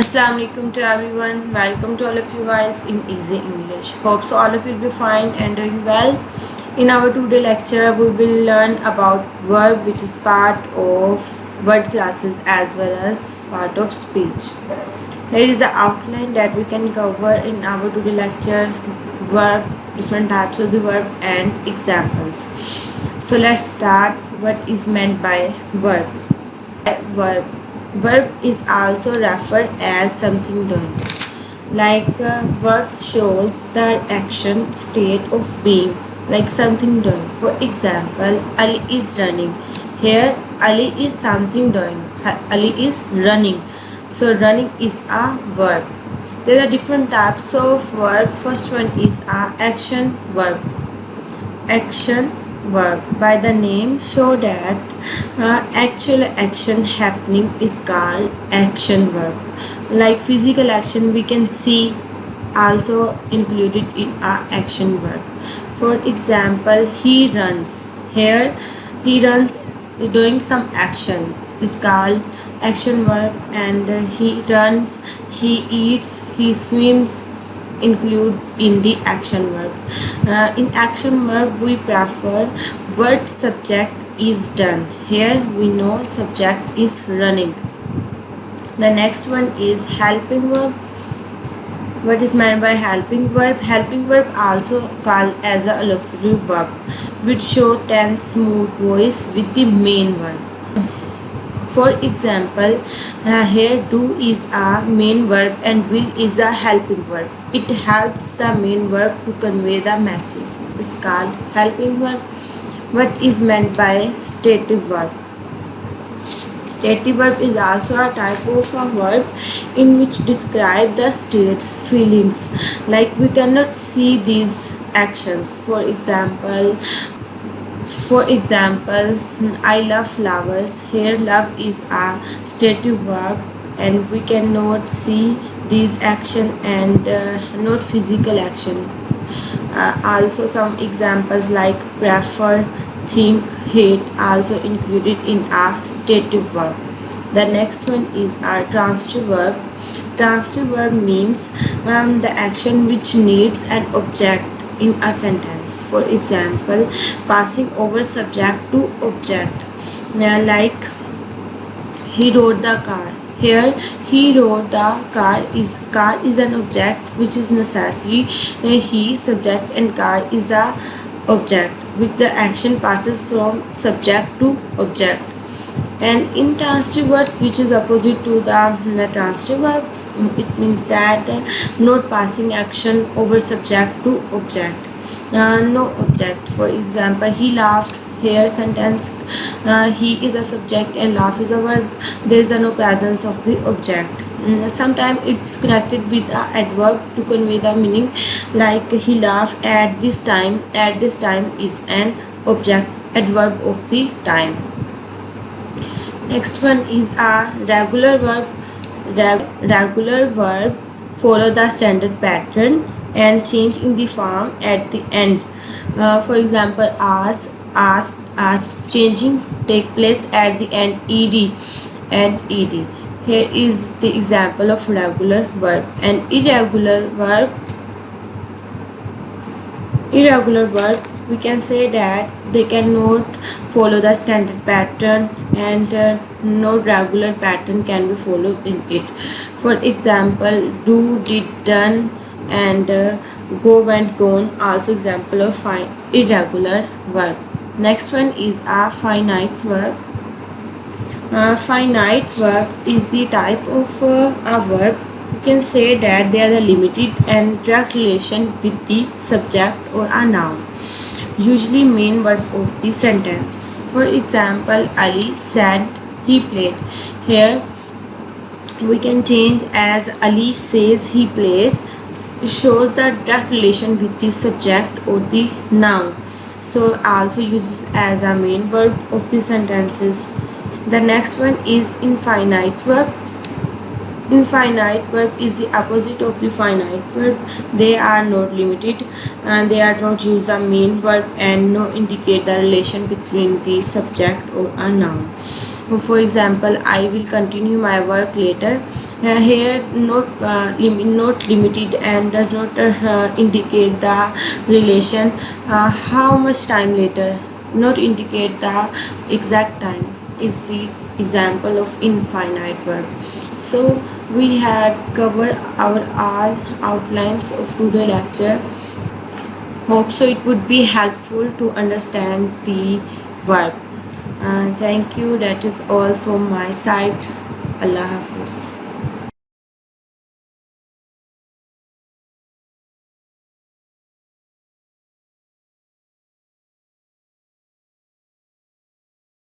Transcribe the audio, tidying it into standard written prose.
Assalamu alaikum to everyone. Welcome to all of you guys in Easy English. Hope so all of you will be fine and doing well. In our today lecture, we will learn about verb, which is part of word classes as well as part of speech. Here is the outline that we can cover in our today lecture: verb, different types of the verb, and examples. So let's start. What is meant by verb? Verb. Verb is also referred as something done. Verb shows the action state of being, like something done. For example, Ali is running. Here, Ali is something doing. Ali is running. So running is a verb. There are different types of verb. First one is a action verb. Action verb by the name show that actual action happening is called action verb. Like physical action we can see also included in our action verb. For example, he runs. Here he runs doing some action is called action verb, and he runs, he eats, he swims include in the action verb. In action verb we prefer word subject is done. Here we know subject is running. The next one is helping verb. What is meant by helping verb? Helping verb also called as a auxiliary verb, which show tense, mood, voice with the main verb. For example, here do is a main verb and will is a helping verb. It helps the main verb to convey the message. It's called helping verb. What is meant by stative verb? Stative verb is also a type of a verb in which describe the states, feelings. Like we cannot see these actions. For example, I love flowers. Here love is a stative verb and we cannot see these action and not physical action. Also some examples like prefer, think, hate also included in a stative verb. The next one is our transitive verb. Transitive verb means the action which needs an object in a sentence. For example, passing over subject to object. Like he rode the car. Here he rode the car is an object which is necessary. He subject and car is a object which the action passes from subject to object. And intransitive verbs, which is opposite to the transitive verb, it means that not passing action over subject to object. No object. For example, he laughed. Here sentence he is a subject and laugh is a verb. There is no presence of the object. Sometimes it's connected with a adverb to convey the meaning, like he laughed at this time. At this time is an object, adverb of the time. Next one is a regular verb. Regular verb follow the standard pattern and change in the form at the end. For example, asked, changing take place at the end, ed and ed. Here is the example of regular verb. And irregular verb we can say that they cannot follow the standard pattern and no regular pattern can be followed in it. For example, do, did, done, and go, went, gone also example of irregular verb. Next one is a finite verb. Finite verb is the type of a verb. You can say that they are the limited and direct relation with the subject or a noun, usually main verb of the sentence. For example, Ali said he played. Here we can change as Ali says he plays, shows the direct relation with the subject or the noun, so also uses as a main verb of the sentences. The next one is infinite verb. Infinite verb is the opposite of the finite verb. They are not limited and they are not use a main verb and no indicate the relation between the subject or a noun. For example, I will continue my work later. Here, not limited and does not indicate the relation. How much time later? Not indicate the exact time is the example of infinite verb. So we had covered our outlines of today's lecture. Hope so it would be helpful to understand the verb. Thank you. That is all from my side. Allah Hafiz.